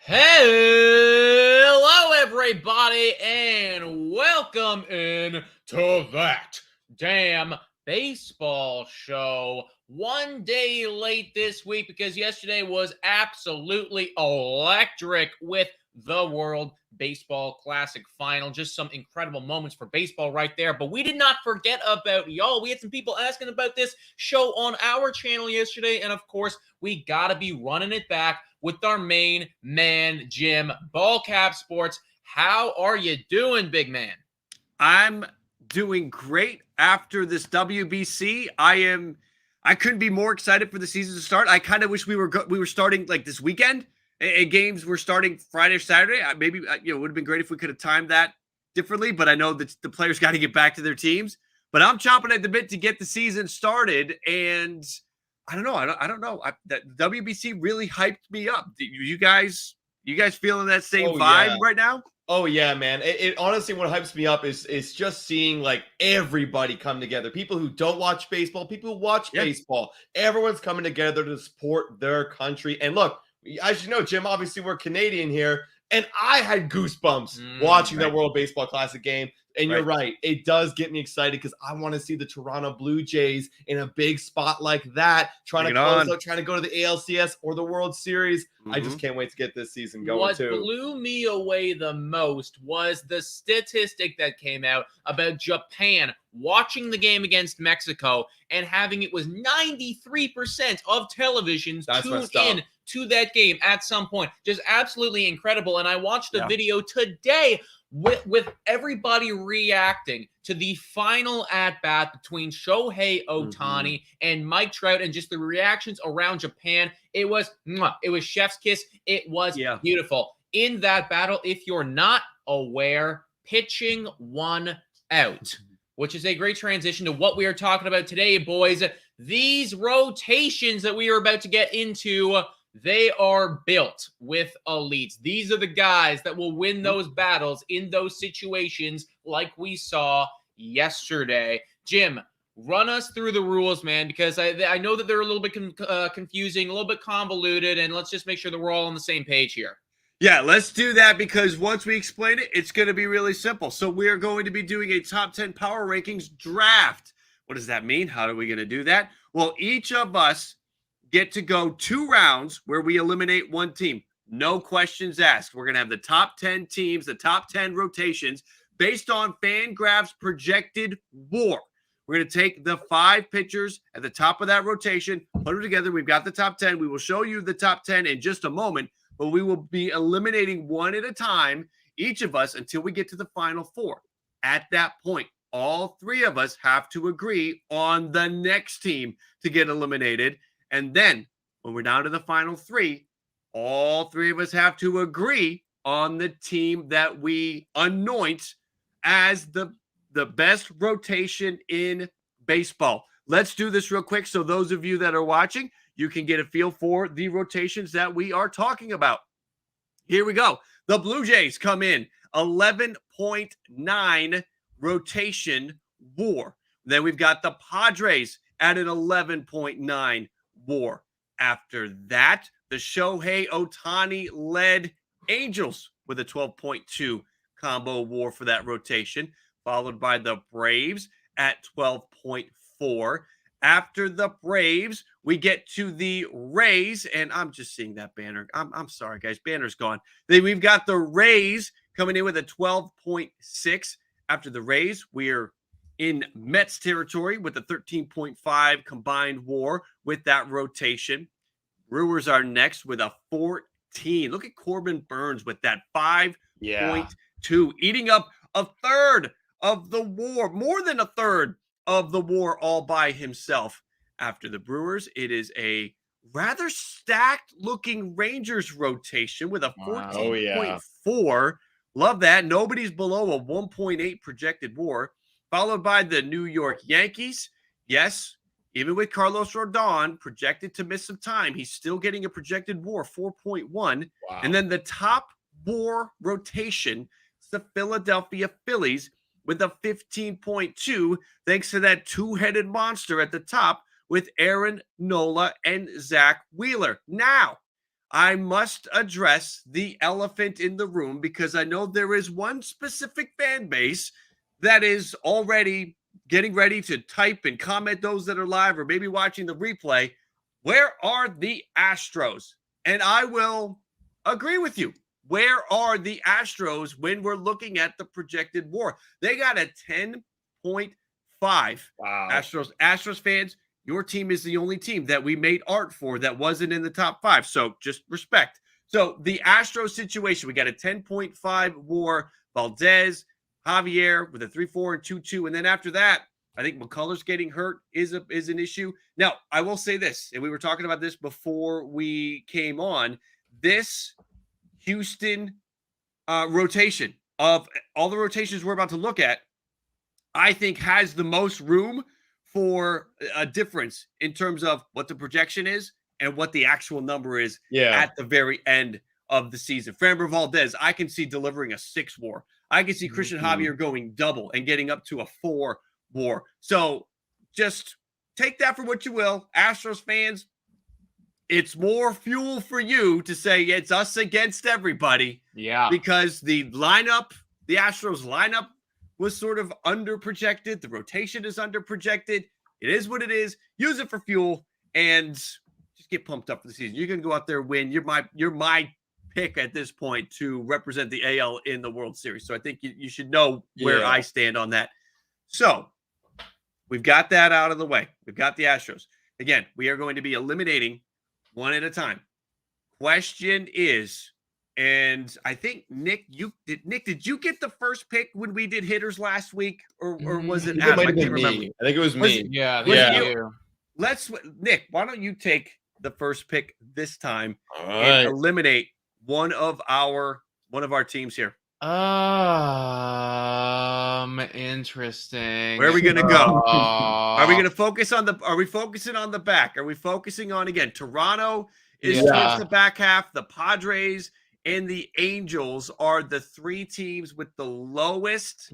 Hello, everybody, and welcome in to That Damn Baseball Show. One day late this week because yesterday was absolutely electric with the World Baseball Classic final. Just some incredible moments for baseball right there. But we did not forget about y'all. We had some people asking about this show on our channel yesterday. And of course, we got to be running it back with our main man, Jim, BALLCAP Sports. How are you doing, big man? I'm doing great after this WBC. I couldn't be more excited for the season to start. I kind of wish we were starting like this weekend. And games were starting Friday or Saturday. Maybe it would have been great if we could have timed that differently. But I know that the players got to get back to their teams. But I'm chomping at the bit to get the season started. And I don't know. I don't know. That WBC really hyped me up. You guys feeling that same vibe right now? Oh yeah, man. It honestly, what hypes me up is just seeing like everybody come together. People who don't watch baseball, people who watch baseball. Everyone's coming together to support their country. And look, as you know, Jim, obviously we're Canadian here, and I had goosebumps watching that World Baseball Classic game. And you're right. It does get me excited because I want to see the Toronto Blue Jays in a big spot like that, trying to close out, trying to go to the ALCS or the World Series. I just can't wait to get this season going too. What blew me away the most was the statistic that came out about Japan watching the game against Mexico and having it was 93% of televisions tuned in to that game at some point. Just absolutely incredible. And I watched a video today with everybody reacting to the final at-bat between Shohei Ohtani and Mike Trout, and just the reactions around Japan. It was chef's kiss. It was beautiful. In that battle, if you're not aware, pitching won out, which is a great transition to what we are talking about today, boys. These rotations that we are about to get into, they are built with elites. These are the guys that will win those battles in those situations like we saw yesterday. Jim, run us through the rules, man, because I know that they're a little bit confusing, a little bit convoluted, and let's just make sure that we're all on the same page here. Yeah, let's do that because once we explain it, it's going to be really simple. So we are going to be doing a top 10 power rankings draft. What does that mean? How are we going to do that? Well, each of us get to go 2 rounds where we eliminate one team. No questions asked. We're going to have the top 10 teams, the top 10 rotations based on Fangraphs projected WAR. We're going to take the 5 pitchers at the top of that rotation, put them together. We've got the top 10. We will show you the top 10 in just a moment, but we will be eliminating one at a time, each of us, until we get to the final 4. At that point, all 3 of us have to agree on the next team to get eliminated. And then when we're down to the final 3, all 3 of us have to agree on the team that we anoint as the best rotation in baseball. Let's do this real quick so those of you that are watching, you can get a feel for the rotations that we are talking about. Here we go. The Blue Jays come in 11.9 rotation WAR. Then we've got the Padres at an 11.9 WAR. After that, the Shohei Ohtani-led Angels with a 12.2 combo WAR for that rotation, followed by the Braves at 12.4. After the Braves, we get to the Rays, and I'm just seeing that banner. I'm sorry, guys. Banner's gone. Then we've got the Rays coming in with a 12.6. After the Rays, we're in Mets territory with a 13.5 combined WAR with that rotation. Brewers are next with a 14. Look at Corbin Burns with that 5.2, eating up a third of the WAR, more than a third of the WAR all by himself. After the Brewers, it is a rather stacked looking Rangers rotation with a 14.4. Love that. Nobody's below a 1.8 projected WAR. Followed by the New York Yankees. Yes, even with Carlos Rodon projected to miss some time, he's still getting a projected WAR 4.1. Wow. And then the top WAR rotation is the Philadelphia Phillies with a 15.2, thanks to that 2-headed monster at the top with Aaron Nola and Zach Wheeler. Now, I must address the elephant in the room because I know there is one specific fan base that is already getting ready to type and comment, those that are live or maybe watching the replay. Where are the Astros? And I will agree with you. Where are the Astros when we're looking at the projected WAR? They got a 10.5. Wow. Astros fans, your team is the only team that we made art for that wasn't in the top 5. So just respect. So the Astros situation, we got a 10.5 WAR. Valdez, Javier with a 3.4 and 2.2. And then after that, I think McCullers getting hurt is an issue. Now, I will say this, and we were talking about this before we came on. This Houston rotation of all the rotations we're about to look at, I think has the most room for a difference in terms of what the projection is and what the actual number is at the very end of the season. Framber Valdez, I can see delivering a 6 WAR. I can see Christian Javier going double and getting up to a 4 WAR. So just take that for what you will. Astros fans, it's more fuel for you to say it's us against everybody. Yeah. Because the lineup, the Astros lineup was sort of under projected. The rotation is under projected. It is what it is. Use it for fuel and just get pumped up for the season. You're going to go out there and win. You're my pick at this point to represent the AL in the World Series. So I think you should know where I stand on that. So we've got that out of the way. We've got the Astros. Again, we are going to be eliminating one at a time. Question is, and I think Nick, did you get the first pick when we did hitters last week, or was it? It might have been me. I think it was me. Nick, why don't you take the first pick this time and eliminate one of our teams here? Interesting. Where are we gonna go? Are we focusing on the back? Are we focusing on, again, Toronto is towards the back half, the Padres and the Angels are the 3 teams with the lowest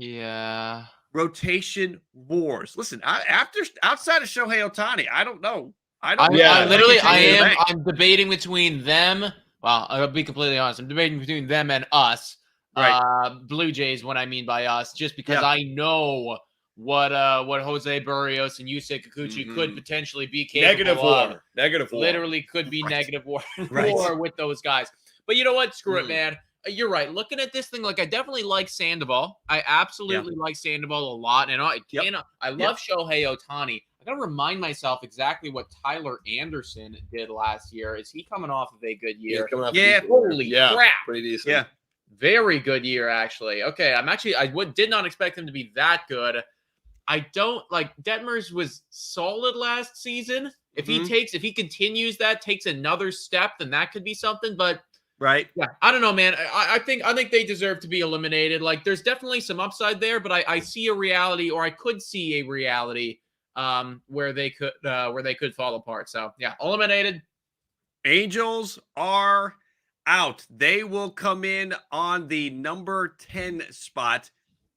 rotation wars. Listen, outside of Shohei Ohtani, I don't know. I'm debating between them. Well, I'll be completely honest. I'm debating between them and us. Right. Blue Jays, what I mean by us, just because I know what Jose Barrios and Yusei Kikuchi could potentially be capable of. Negative WAR. Literally could be negative WAR with those guys. But you know what? Screw it, man. You're right. Looking at this thing, like, I definitely like Sandoval. I absolutely like Sandoval a lot. And I love Shohei Ohtani. I got to remind myself exactly what Tyler Anderson did last year. Is he coming off of a good year? Holy crap. Pretty decent. Yeah. Very good year, actually. Okay, did not expect him to be that good. I don't like Detmers was solid last season. If he continues that, takes another step, then that could be something. But right, yeah, I don't know, man. I think they deserve to be eliminated. Like, there's definitely some upside there, but I see a reality, or I could see a reality, where they could fall apart. So yeah, eliminated. Angels are out. They will come in on the number 10 spot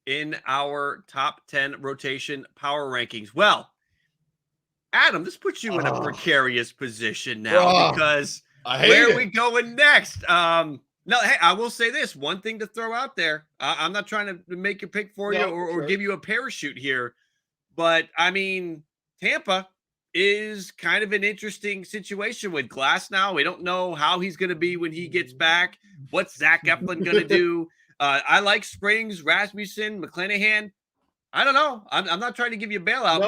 in our top 10 rotation power rankings. Well, Adam, this puts you in a precarious position now because where are we going next? No, hey, I will say this one thing to throw out there. I'm not trying to make your pick for you or give you a parachute here, but I mean, Tampa is kind of an interesting situation with Glass now. We don't know how he's going to be when he gets back. What's Zach Eflin going to do? I like Springs, Rasmussen, McClanahan. I don't know. I'm not trying to give you a bailout,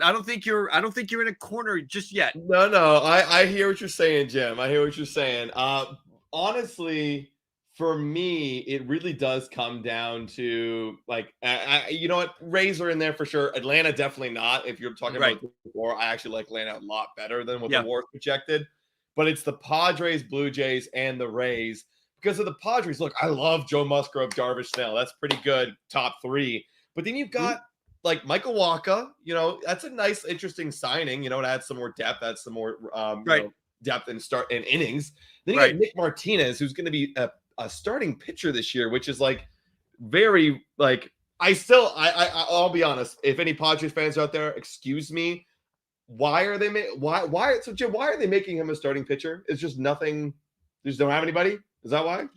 I don't think you're in a corner just yet. No. I hear what you're saying, Jim. I hear what you're saying. Honestly, for me, it really does come down to, like, you know what? Rays are in there for sure. Atlanta, definitely not. If you're talking about the WAR, I actually like Atlanta a lot better than what the WAR is projected. But it's the Padres, Blue Jays, and the Rays. Because of the Padres, look, I love Joe Musgrove, Jarvis Snell. That's pretty good, top 3. But then you've got, like, Michael Wacha. You know, that's a nice, interesting signing. You know, it adds some more depth, adds some more depth and start in innings. Then you got Nick Martinez, who's going to be a starting pitcher this year, which is, like, very, like, I'll be honest. If any Padres fans out there, excuse me, why are they making him a starting pitcher? It's just nothing They just don't have anybody? Is that why?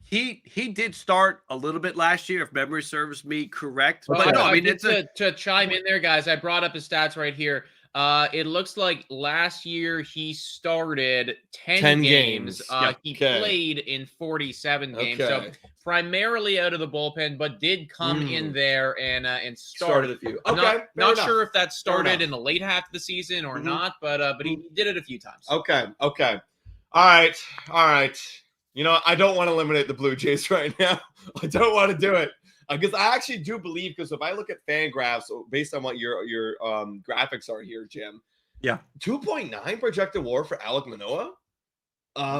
He did start a little bit last year, if memory serves me correct. Okay. But no, I mean, just to chime in there, guys. I brought up his stats right here. It looks like last year he started 10 games. He played in 47 games. So primarily out of the bullpen, but did come in there and started a few. Okay, not sure if that started in the late half of the season or not, but he did it a few times. Okay. All right. You know, I don't want to eliminate the Blue Jays right now. I don't want to do it because I actually do believe, because if I look at FanGraphs based on what your graphics are here, Jim, 2.9 projected WAR for Alek Manoah.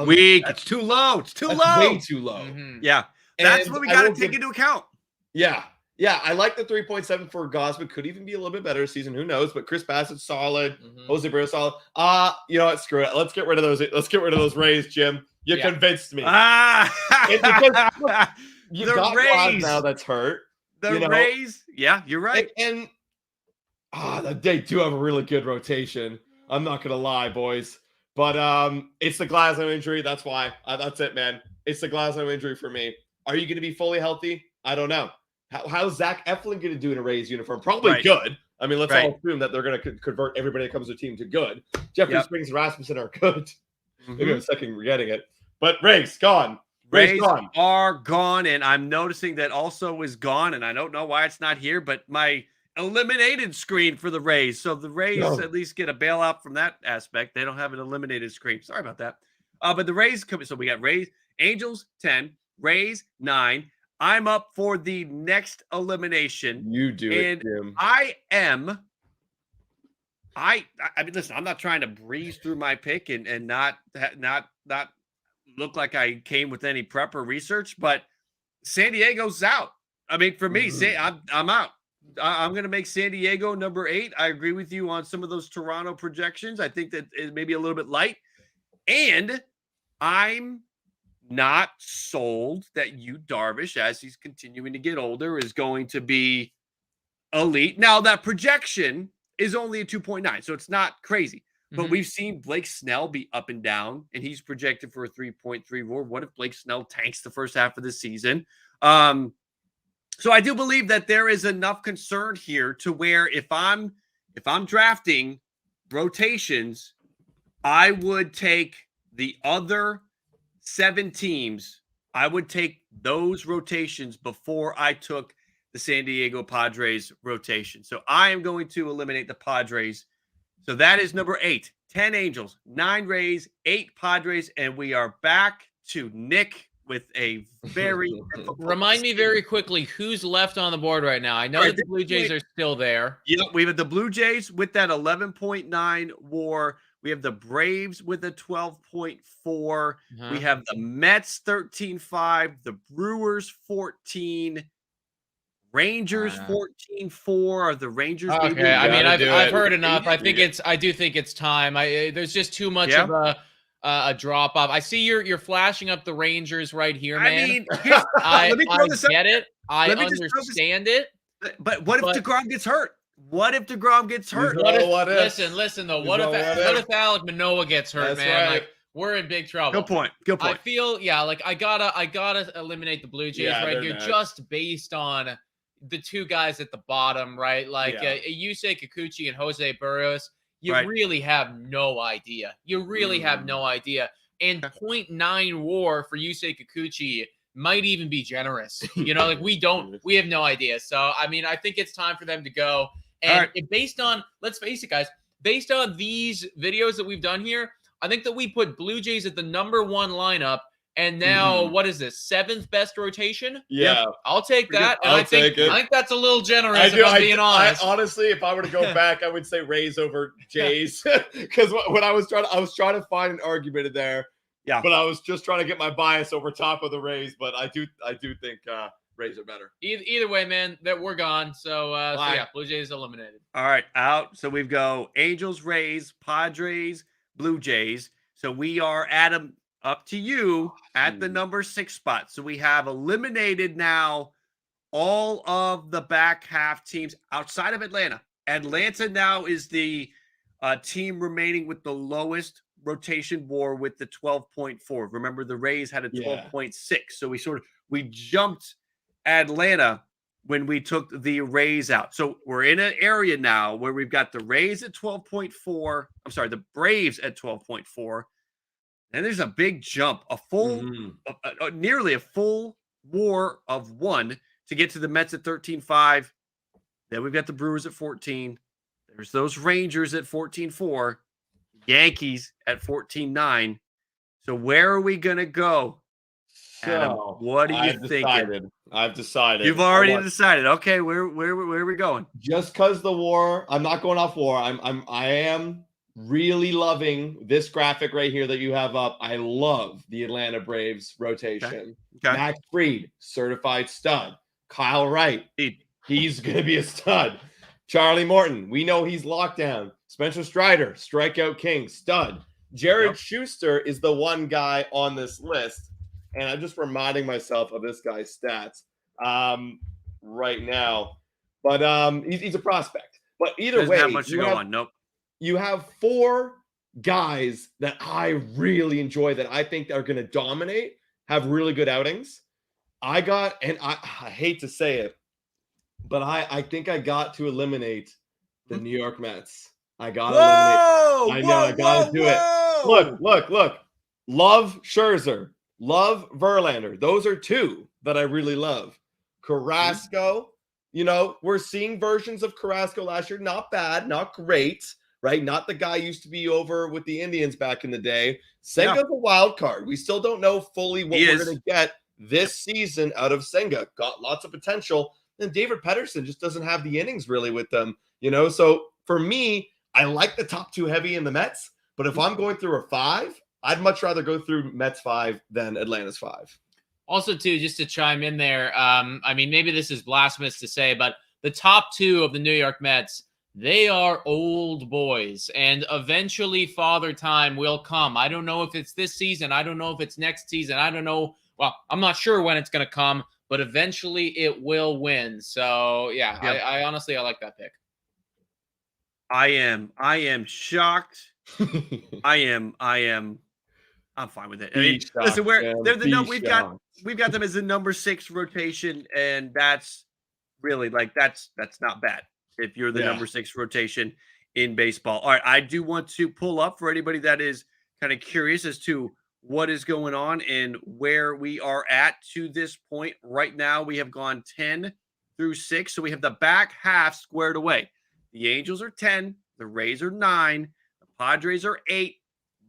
Weak. It's too low. It's too low. Way too low. Mm-hmm. Yeah, that's what we got to take into account. Yeah. I like the 3.7 for Gausman. Could even be a little bit better this season. Who knows? But Chris Bassitt solid. Jose Barrios solid. You know what? Screw it. Let's get rid of those. Let's get rid of those Rays, Jim. You convinced me. Because you got Rays now that's hurt. The Rays. Yeah, you're right. And they do have a really good rotation. I'm not gonna lie, boys. But it's the Glasnow injury. That's why. That's it, man. It's the Glasnow injury for me. Are you going to be fully healthy? I don't know. How's Zach Eflin going to do in a Rays uniform? Probably good. I mean, let's all assume that they're going to convert everybody that comes to the team to good. Jeffrey Springs and Rasmussen are good. Maybe I'm second getting it. But Rays, gone. Rays are gone, and I'm noticing that also is gone, and I don't know why it's not here, but my eliminated screen for the Rays. So the Rays at least get a bailout from that aspect. They don't have an eliminated screen. Sorry about that. But the Rays come. So we got Rays, Angels 10, Rays 9. I'm up for the next elimination. You do it, Jim. I mean, listen, I'm not trying to breeze through my pick and not look like I came with any prep or research, but San Diego's out. I mean, for me, I'm out. I'm going to make San Diego number 8. I agree with you on some of those Toronto projections. I think that it may be a little bit light. And I'm not sold that Yu Darvish, as he's continuing to get older, is going to be elite. Now, that projection is only a 2.9, so it's not crazy. But we've seen Blake Snell be up and down, and he's projected for a 3.3 WAR. What if Blake Snell tanks the first half of the season? So I do believe that there is enough concern here to where if I'm drafting rotations, I would take the other 7 teams. I would take those rotations before I took the San Diego Padres rotation. So I am going to eliminate the Padres. So that is number 8. 10 Angels, 9 Rays, 8 Padres, and we are back to Nick with a very remind me very quickly who's left on the board right now. I know that the Blue Jays are still there. Yeah, we have the Blue Jays with that 11.9 WAR. We have the Braves with a 12.4. We have the Mets 13.5, the Brewers 14, Rangers 14.4. Are the Rangers? Okay, I mean I've heard enough. I do think it's time. There's just too much of a drop off. I see you're flashing up the Rangers right here, man. I mean, I get it. I understand it. But what if DeGrom gets hurt? What if DeGrom gets hurt? Listen though. What if Alek Manoah gets hurt, man? Right. Like we're in big trouble. Good point. I feel I gotta eliminate the Blue Jays right here, just based on the 2 guys at the bottom, right? Like Yusei Kikuchi and Jose Barrios. You really have no idea. And 0.9 WAR for Yusei Kikuchi might even be generous. You know, like we have no idea. So, I mean, I think it's time for them to go. And based on, let's face it, guys, based on these videos that we've done here, I think that we put Blue Jays at the number 1 lineup. And now, what is this? 7th best rotation? Yeah. I'll take that. And I think that's a little generous, if I'm being honest. Honestly, if I were to go back, I would say Rays over Jays. Because when I was trying to find an argument in there. Yeah. But I was just trying to get my bias over top of the Rays. But I do think Rays are better. Either way, man, that we're gone. So Blue Jays eliminated. All right, out. So we've go Angels, Rays, Padres, Blue Jays. So we are up to you at the number 6 spot. So we have eliminated now all of the back half teams outside of Atlanta. Atlanta now is the team remaining with the lowest rotation war with the 12.4. Remember, the Rays had a Yeah. 12.6. So we jumped Atlanta when we took the Rays out. So we're in an area now where we've got the Rays at 12.4. I'm sorry, the Braves at 12.4. And there's a big jump, a full, nearly a full war of 1 to get to the Mets at 13.5. Then we've got the Brewers at 14. There's those Rangers at 14.4. Yankees at 14.9. So where are we going to go? Adam, what are you thinking? I've decided. You've already decided. Okay, where are we going? Just because the war, I'm not going off war. I am really loving this graphic right here that you have up. I love the Atlanta Braves rotation. Okay. Max Fried, certified stud. Kyle Wright, he's going to be a stud. Charlie Morton, we know he's locked down. Spencer Strider, strikeout king, stud. Jared Schuster is the one guy on this list. And I'm just reminding myself of this guy's stats right now. But he's a prospect. But either way, have much to go on. Nope. You have 4 guys that I really enjoy that I think are going to dominate, have really good outings. I hate to say it, but I think I got to eliminate the New York Mets. I got to eliminate. I know. I got to do it. Look. Love Scherzer. Love Verlander. Those are 2 that I really love. Carrasco, we're seeing versions of Carrasco last year. Not bad, not great, right? Not the guy used to be over with the Indians back in the day. Senga's a wild card. We still don't know fully what we're going to get this season out of Senga. Got lots of potential. And David Pettersson just doesn't have the innings really with them, So for me, I like the top 2 heavy in the Mets. But if I'm going through a 5, I'd much rather go through Mets 5 than Atlanta's 5. Also, too, just to chime in there, maybe this is blasphemous to say, but the top 2 of the New York Mets, they are old boys, and eventually Father Time will come. I don't know if it's this season. I don't know if it's next season. I don't know. Well, I'm not sure when it's going to come, but eventually it will win. So, yeah. I honestly, I like that pick. I am shocked. I'm fine with it. Listen, they're the we've got them as the number 6 rotation, and that's really that's not bad if you're the number 6 rotation in baseball. All right, I do want to pull up for anybody that is kind of curious as to what is going on and where we are at to this point. Right now, we have gone 10 through 6, so we have the back half squared away. The Angels are 10, the Rays are 9, the Padres are 8,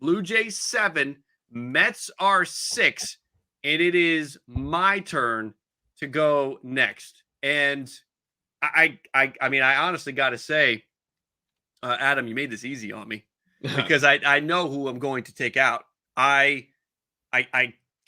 Blue Jays 7. Mets are 6, and it is my turn to go next. And I honestly got to say, Adam, you made this easy on me because I know who I'm going to take out. I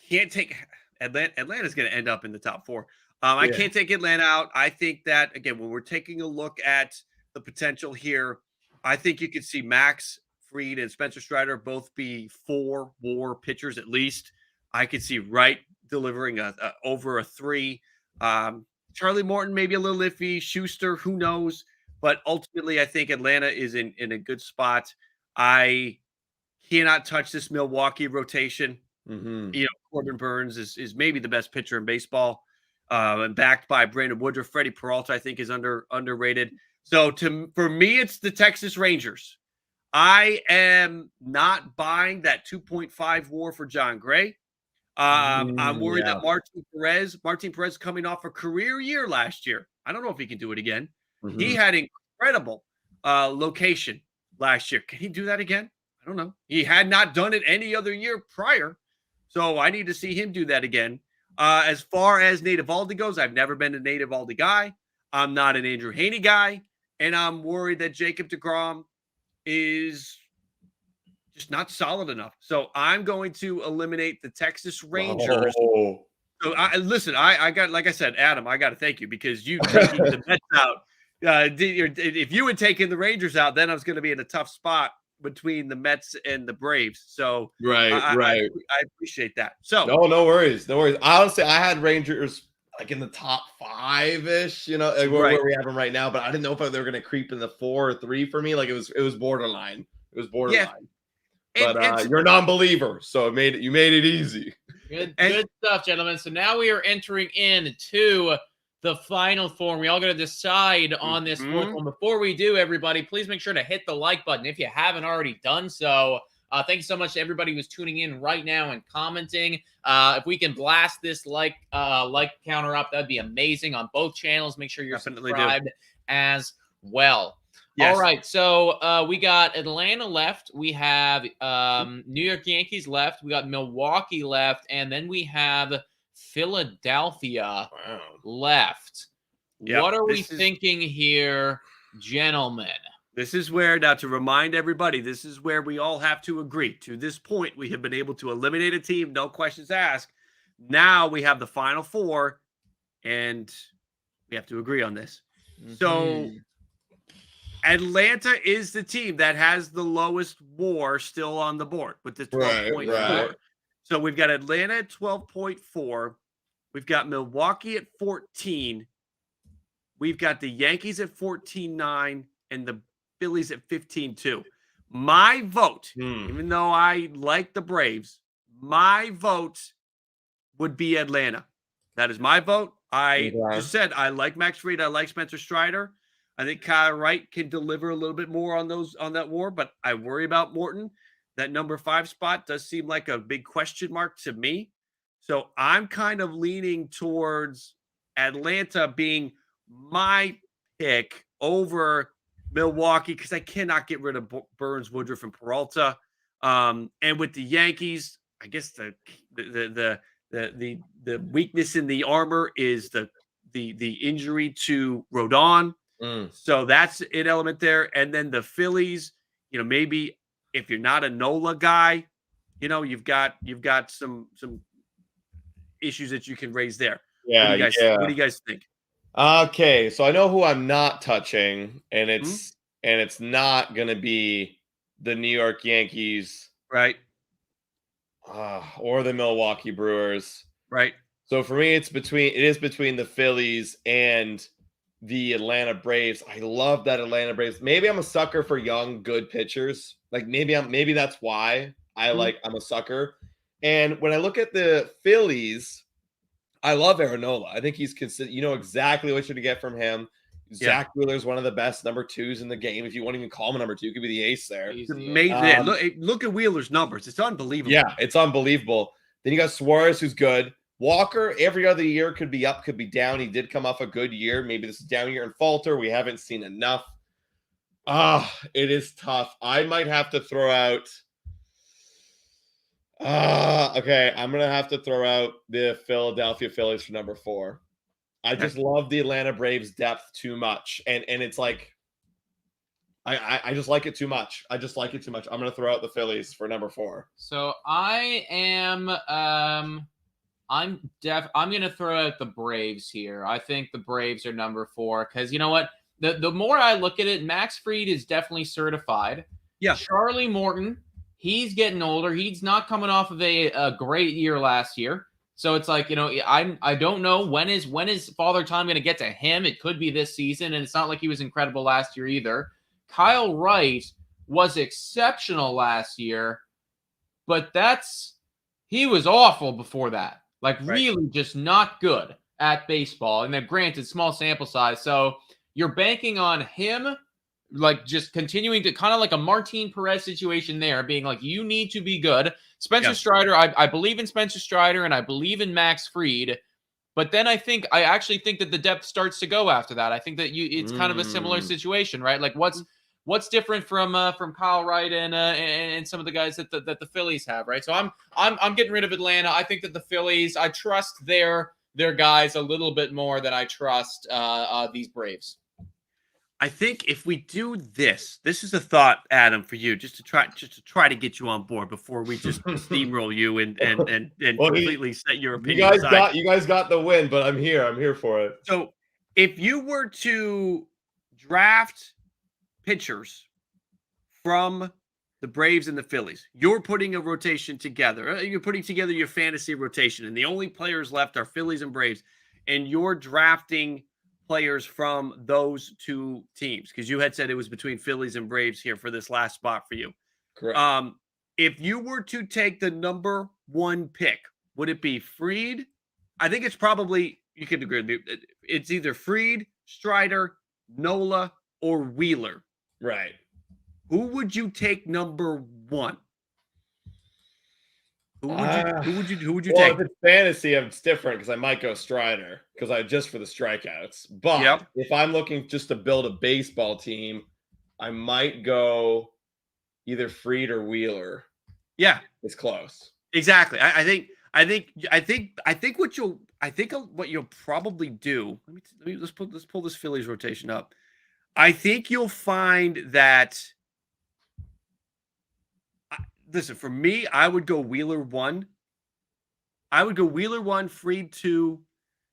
can't take Atlanta. Atlanta's going to end up in the top 4. I can't take Atlanta out. I think that, again, when we're taking a look at the potential here, I think you could see Max Fried and Spencer Strider both be 4 WAR pitchers at least. I could see Wright delivering over a 3. Charlie Morton maybe a little iffy. Schuster, who knows? But ultimately, I think Atlanta is in a good spot. I cannot touch this Milwaukee rotation. Corbin Burns is maybe the best pitcher in baseball, and backed by Brandon Woodruff. Freddie Peralta, I think, is underrated. So for me, it's the Texas Rangers. I am not buying that 2.5 WAR for John Gray. I'm worried that Martin Perez coming off a career year last year. I don't know if he can do it again. He had incredible location last year. Can he do that again? I don't know. He had not done it any other year prior. So I need to see him do that again. As far as Nate Eovaldi goes, I've never been a Nate Eovaldi guy. I'm not an Andrew Heaney guy. And I'm worried that Jacob deGrom is just not solid enough. So I'm going to eliminate the Texas Rangers. So I got, like I said, Adam, I got to thank you because you taking the Mets out. If you had taken the Rangers out, then I was going to be in a tough spot between the Mets and the Braves. So I appreciate that. So no worries. Honestly, I had Rangers like in the top 5-ish, where we have them right now, but I didn't know if they were going to creep in the 4 or 3 for me. Like it was borderline. Yeah. But you're a non-believer, so you made it easy. Good stuff, gentlemen. So now we are entering into the final four. We all got to decide on this fourth one. Before we do, everybody, please make sure to hit the like button if you haven't already done so. Thank you so much to everybody who's tuning in right now and commenting. If we can blast this like counter up, that'd be amazing on both channels. Make sure you're subscribed as well. Yes. All right, so we got Atlanta left. We have New York Yankees left. We got Milwaukee left, and then we have Philadelphia left. Yep. What are we thinking here, gentlemen? This is where, now to remind everybody, this is where we all have to agree. To this point, we have been able to eliminate a team, no questions asked. Now we have the final four, and we have to agree on this. So Atlanta is the team that has the lowest WAR still on the board with the 12.4. Right. So we've got Atlanta at 12.4. We've got Milwaukee at 14. We've got the Yankees at 14.9 and the Phillies at 15.2. My vote, even though I like the Braves, my vote would be Atlanta. That is my vote. I just said I like Max Fried. I like Spencer Strider. I think Kyle Wright can deliver a little bit more on that WAR, but I worry about Morton. That number 5 spot does seem like a big question mark to me. So I'm kind of leaning towards Atlanta being my pick over Milwaukee because I cannot get rid of Burns, Woodruff, and Peralta. And with the Yankees, I guess the weakness in the armor is the injury to Rodon. So that's an element there. And then the Phillies, maybe if you're not a Nola guy, you've got some issues that you can raise there. Yeah. What do you guys think? Okay, so I know who I'm not touching, and it's not going to be the New York Yankees, right? Or the Milwaukee Brewers, right? So for me, it is between the Phillies and the Atlanta Braves. I love that Atlanta Braves. Maybe I'm a sucker for young, good pitchers. Like maybe that's why I'm a sucker. And when I look at the Phillies, I love Aaron. I think he's consistent. You know exactly what you're going to get from him. Zach Wheeler's one of the best number 2s in the game. If you won't even call him a number 2, he could be the ace there. He's amazing. Look at Wheeler's numbers. It's unbelievable. Yeah, it's unbelievable. Then you got Suarez, who's good. Walker, every other year could be up, could be down. He did come off a good year. Maybe this is down year and falter. We haven't seen enough. It is tough. I might have to throw out. Okay, I'm going to have to throw out the Philadelphia Phillies for number 4. I just love the Atlanta Braves depth too much. And it's like, I just like it too much. I'm going to throw out the Phillies for number 4. So I am, I'm going to throw out the Braves here. I think the Braves are number 4 because you know what? The more I look at it, Max Fried is definitely certified. Yeah. Charlie Morton, he's getting older. He's not coming off of a great year last year. So it's like, I don't know when is Father Time going to get to him. It could be this season, and it's not like he was incredible last year either. Kyle Wright was exceptional last year, but he was awful before that. Like really just not good at baseball. And then granted, small sample size. So you're banking on him, like just continuing to kind of like a Martin Perez situation there, being like, you need to be good. Spencer Strider, I believe in Spencer Strider and I believe in Max Fried. But then I actually think that the depth starts to go after that. I think that it's kind of a similar situation, right? Like what's different from Kyle Wright and some of the guys that the Phillies have, right? So I'm getting rid of Atlanta. I think that the Phillies, I trust their guys a little bit more than I trust these Braves. I think if we do this is a thought, Adam, for you, just to try to get you on board before we just steamroll you and completely set your opinion aside. You guys got the win, but I'm here for it. So if you were to draft pitchers from the Braves and the Phillies, you're putting a rotation together. You're putting together your fantasy rotation, and the only players left are Phillies and Braves, and you're drafting players from those two teams because you had said it was between Phillies and Braves here for this last spot for you. Correct. If you were to take the number 1 pick, would it be Fried? I think it's probably, you could agree with me, it's either Fried, Strider, Nola, or Wheeler. Right. Who would you take number 1? Who would you Well, take? if it's fantasy, it's different because I might go Strider because I just for the strikeouts. But Yep. if I'm looking just to build a baseball team, I might go either Fried or Wheeler. Yeah, It's close. exactly. I think what you'll probably do. Let's pull this Phillies rotation up. I think you'll find that. Listen, for me, I would go Wheeler 1. I would go Wheeler 1, Fried 2,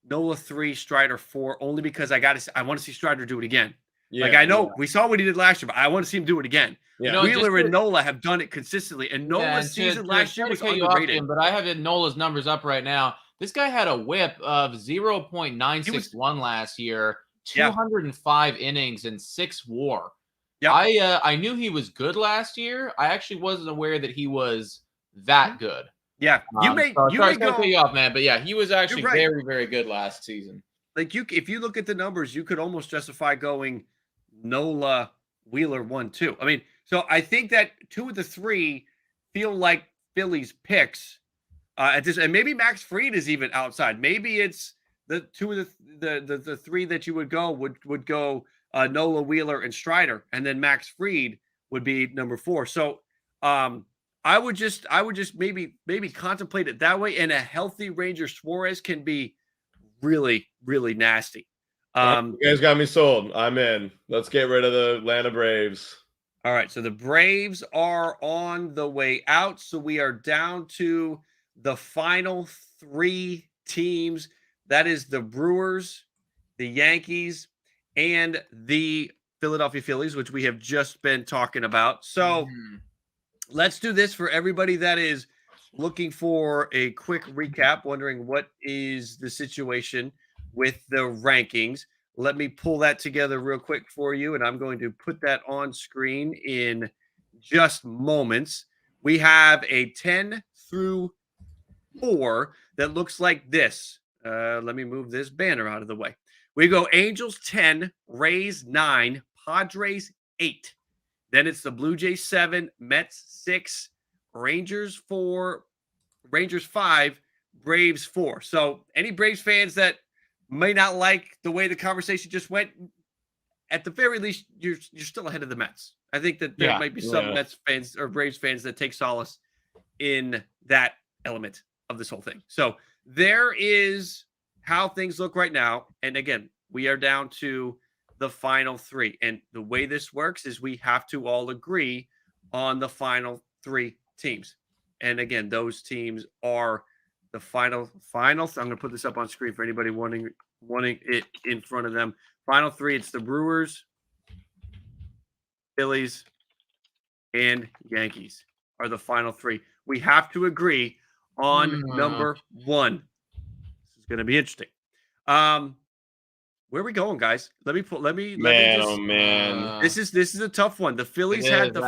Nola 3, Strider 4, only because I want to see Strider do it again. Yeah, Like, I know we saw what he did last year, but I want to see him do it again. Yeah. Wheeler and Nola have done it consistently, and Nola's season last year was underrated. But I have Nola's numbers up right now. This guy had a whip of 0.961 last year, 205 innings, and 6 WAR. Yep. I knew he was good last year. I actually wasn't aware that he was that good. Yeah, sorry to cut you off, man, but yeah, he was actually very, very good last season. Like if you look at the numbers, you could almost justify going Nola, Wheeler 1, 2. I mean, so I think that 2 of the 3 feel like Phillies picks at this, and maybe Max Fried is even outside. Maybe it's the 2 of the 3 that you would go Nola, Wheeler, and Strider, and then Max Fried would be number 4. So I would just maybe contemplate it that way. And a healthy Ranger Suarez can be really, really nasty. You guys got me sold. I'm in. Let's get rid of the Atlanta Braves. All right. So the Braves are on the way out. So we are down to the final 3 teams. That is the Brewers, the Yankees, and the Philadelphia Phillies, which we have just been talking about. So let's do this for everybody that is looking for a quick recap, wondering what is the situation with the rankings. Let me pull that together real quick for you, and I'm going to put that on screen in just moments. We have a 10 through 4 that looks like this. Let me move this banner out of the way. We go Angels 10, Rays 9, Padres 8. Then it's the Blue Jays 7, Mets 6, Rangers 4, Rangers 5, Braves 4. So any Braves fans that may not like the way the conversation just went, at the very least, you're still ahead of the Mets. I think that there might be some Mets fans or Braves fans that take solace in that element of this whole thing. So there is how things look right now. And again, we are down to the final 3. And the way this works is we have to all agree on the final 3 teams. And again, those teams are the final. I'm going to put this up on screen for anybody wanting it in front of them. Final 3, it's the Brewers, Phillies, and Yankees are the final 3. We have to agree on number 1. This is going to be interesting. Where are we going, guys? Let me just, Oh man. This is a tough one. The Phillies had the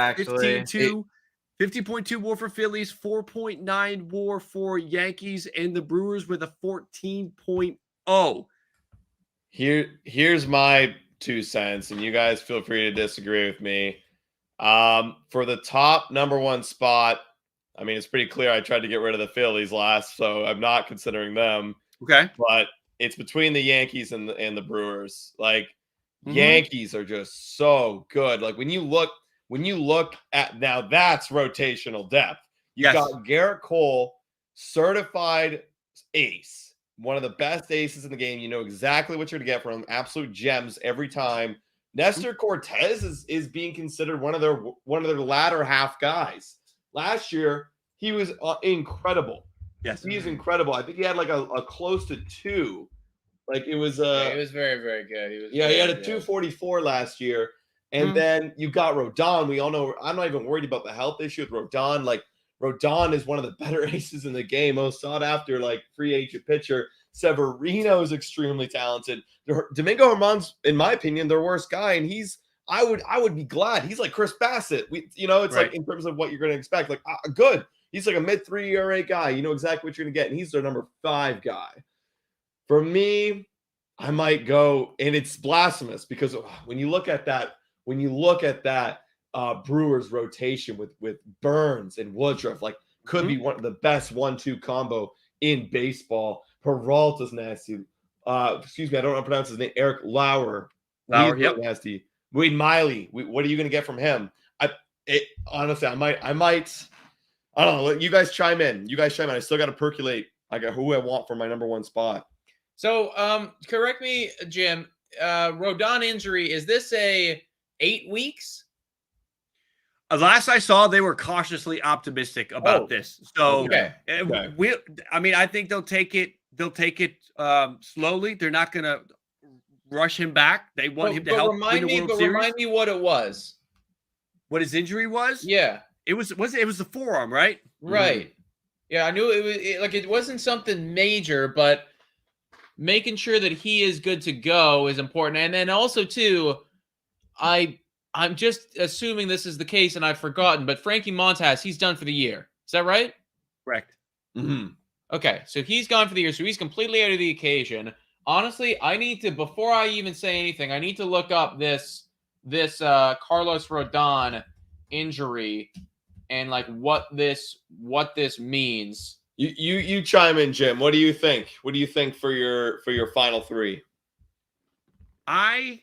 50.2 WAR for Phillies, 4.9 WAR for Yankees, and the Brewers with a 14.0. Here's my 2 cents, and you guys feel free to disagree with me. For the top number 1 spot, I mean, it's pretty clear I tried to get rid of the Phillies last, so I'm not considering them. Okay. But it's between the Yankees and the Brewers. Like, Yankees are just so good. Like, when you look at now, that's rotational depth. You got Garrett Cole, certified ace, one of the best aces in the game. You know exactly what you're going to get from him. Absolute gems every time. Nestor Cortez is being considered one of their latter half guys. Last year, he was incredible. Yes, he is incredible. I think he had like a close to 2. Like it was he was very, very good. He had a 244 last year. And then you got Rodon. We all know I'm not even worried about the health issue with Rodon. Like, Rodon is one of the better aces in the game, most sought after, like, free agent pitcher. Severino is extremely talented. Domingo Germán's, in my opinion, their worst guy, and he's I would be glad. He's like Chris Bassitt. It's Right. like in terms of what you're going to expect, like good. He's like a mid-3 ERA guy. You know exactly what you're going to get, and he's their number 5 guy. For me, I might go, and it's blasphemous because when you look at that Brewers rotation with Burns and Woodruff, like could be one of the best 1-2 combo in baseball. Peralta's nasty. Excuse me, I don't know how to pronounce his name. Eric Lauer. Lauer, He's yep. nasty. Wade Miley. What are you going to get from him? Honestly, I might. I don't know. Let you guys chime in. I still got to percolate. I got who I want for my number 1 spot. So, correct me, Jim. Rodon injury, is this a 8 weeks? Last I saw, they were cautiously optimistic about this. So, I think they'll take it. They'll take it slowly. They're not going to rush him back. They want him to help win the World Series. Remind me what it was. What his injury was? Yeah, it was the forearm, right? Right. Yeah, I knew it wasn't something major, but making sure that he is good to go is important. And then also too, I'm just assuming this is the case, and I've forgotten, but Frankie Montas, he's done for the year. Is that right? Correct. Mm-hmm. Okay, so he's gone for the year, so he's completely out of the occasion. Honestly, I need to, before I even say anything, I need to look up this Carlos Rodon injury and like what this means. You chime in, Jim. What do you think? What do you think for your final 3? I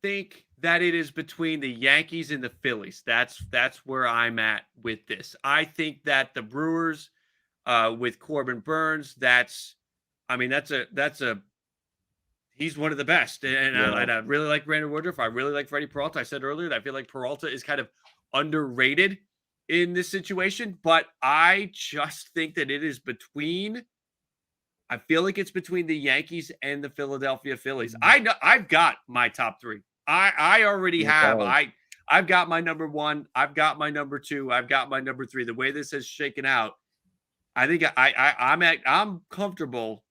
think that it is between the Yankees and the Phillies. That's where I'm at with this. I think that the Brewers, with Corbin Burns, he's one of the best. And I really like Brandon Woodruff. I really like Freddie Peralta. I said earlier that I feel like Peralta is kind of underrated in this situation, but I just think that it is between. I feel like it's between the Yankees and the Philadelphia Phillies. I've got my top 3. I already have. I've got my number 1. I've got my number 2. I've got my number 3. The way this has shaken out, I think I'm comfortable.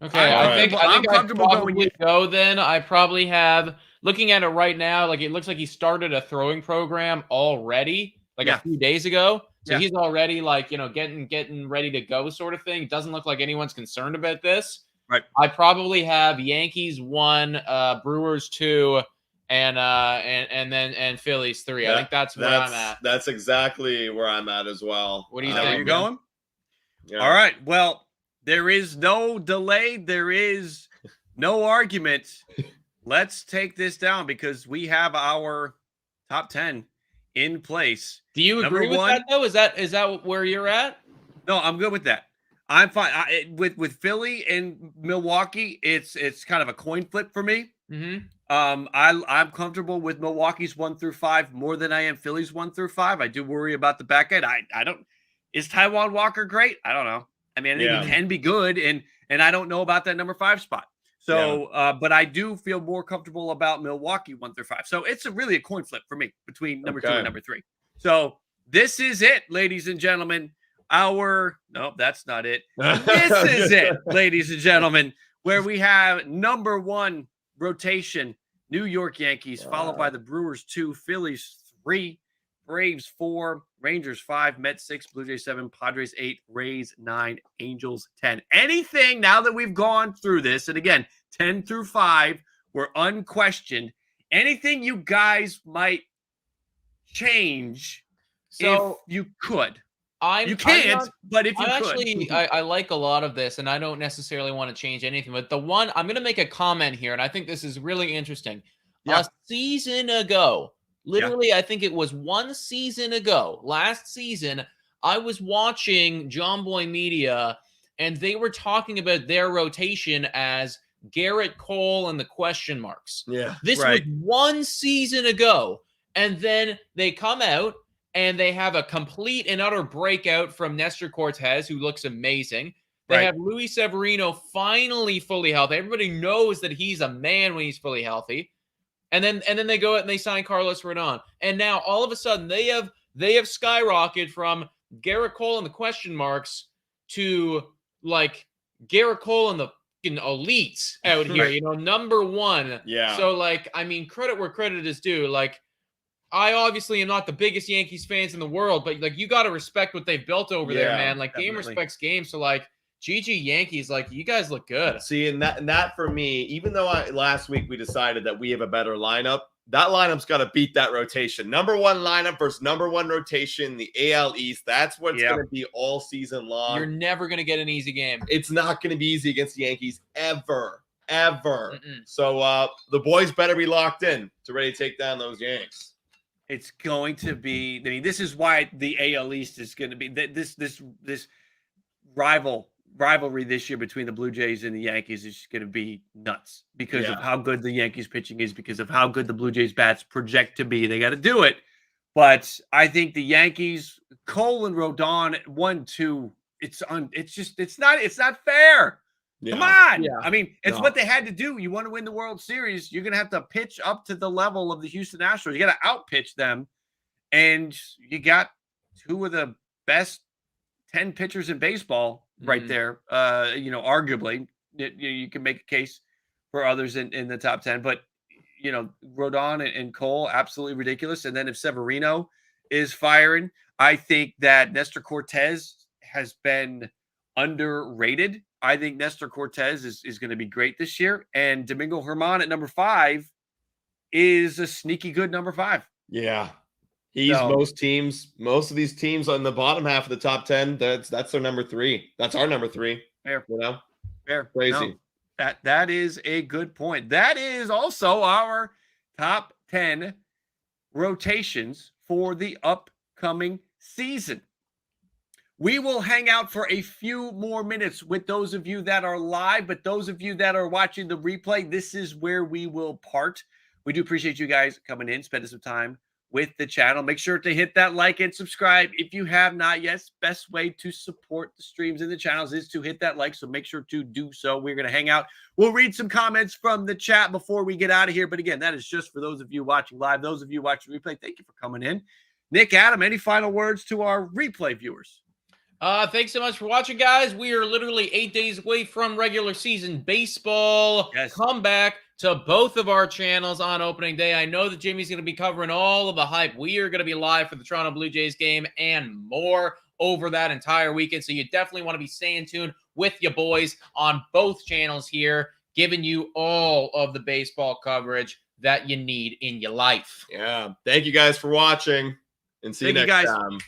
Okay, I think I'm comfortable going. Go then. I probably have, looking at it right now, like it looks like he started a throwing program already, like a few days ago. So he's already like, getting ready to go sort of thing. It doesn't look like anyone's concerned about this. Right. I probably have Yankees 1, Brewers 2, and Phillies 3. Yeah, I think that's where I'm at. That's exactly where I'm at as well. What do you think? Where you going? Yeah. All right. Well, there is no delay. There is no argument. Let's take this down because we have our top 10 in place. Do you agree with that though? Is that where you're at? No, I'm good with that. I'm fine. With Philly and Milwaukee, it's kind of a coin flip for me. Mm-hmm. I'm comfortable with Milwaukee's 1 through 5 more than I am Philly's 1 through 5. I do worry about the back end. I don't. Is Taijuan Walker great? I don't know. I mean, I think he can be good, and I don't know about that number 5 spot. So, but I do feel more comfortable about Milwaukee 1 through 5. So it's really a coin flip for me between number 2 and number 3. So this is it, ladies and gentlemen. Nope, that's not it. This is it, ladies and gentlemen, where we have number 1 rotation, New York Yankees, followed by the Brewers 2, Phillies 3, Braves 4, Rangers 5, Mets 6, Blue Jays 7, Padres 8, Rays 9, Angels 10. Anything now that we've gone through this, and again, 10 through 5 were unquestioned. Anything you guys might change if you could? You can't, but if you could. I like a lot of this, and I don't necessarily want to change anything. But the one, I'm going to make a comment here, and I think this is really interesting. Yeah. A season ago, literally, I think it was 1 season ago, last season, I was watching John Boy Media, and they were talking about their rotation as Garrett Cole and the question marks. Yeah, this was 1 season ago, and then they come out and they have a complete and utter breakout from Nestor Cortez, who looks amazing. They have Luis Severino finally fully healthy. Everybody knows that he's a man when he's fully healthy. And then they go out and they sign Carlos Rodon. And now all of a sudden they have skyrocketed from Garrett Cole and the question marks to like Garrett Cole and the fucking elite out here, you know, number one. Yeah. So, like, I mean, credit where credit is due. Like, I obviously am not the biggest Yankees fans in the world, but like, you got to respect what they've built over there, man. Like, game respects game. So, like, GG Yankees, like, you guys look good. See, and that for me, even though last week we decided that we have a better lineup, that lineup's got to beat that rotation. Number one lineup versus number one rotation, the AL East. That's what it's going to be all season long. You're never going to get an easy game. It's not going to be easy against the Yankees ever. So the boys better be locked in to ready to take down those Yanks. It's going to be. I mean, this is why the AL East is going to be this rivalry this year between the Blue Jays and the Yankees is going to be nuts because of how good the Yankees pitching is, because of how good the Blue Jays bats project to be. They got to do it. But I think the Yankees, Cole and Rodon, 1-2, it's not fair. Yeah. Come on. Yeah. I mean, it's what they had to do. You want to win the World Series, you're going to have to pitch up to the level of the Houston Astros. You got to outpitch them. And you got two of the best 10 pitchers in baseball right there. Arguably, you can make a case for others in the top 10, but Rodon and Cole, absolutely ridiculous. And then if Severino is firing, I think that Nestor Cortez has been underrated. I think Nestor Cortez is going to be great this year. And Domingo Germán at number 5 is a sneaky good number 5. Yeah. He's most of these teams on the bottom half of the top 10. That's their number 3. That's our number 3. Fair. Fair. Crazy. No, that is a good point. That is also our top 10 rotations for the upcoming season. We will hang out for a few more minutes with those of you that are live, but those of you that are watching the replay, this is where we will part. We do appreciate you guys coming in, spending some time with the channel. Make sure to hit that like and subscribe if you have not yet. Best way to support the streams and the channels is to hit that like, so make sure to do so. We're going to hang out. We'll read some comments from the chat before we get out of here, but again, that is just for those of you watching live. Those of you watching replay, thank you for coming in. Nick, Adam, any final words to our replay viewers? Thanks so much for watching, guys. We are literally 8 days away from regular season baseball. Come back to both of our channels on opening day. I know that Jimmy's going to be covering all of the hype. We are going to be live for the Toronto Blue Jays game and more over that entire weekend. So you definitely want to be staying tuned with your boys on both channels here, giving you all of the baseball coverage that you need in your life. Yeah. Thank you guys for watching, and see you next time.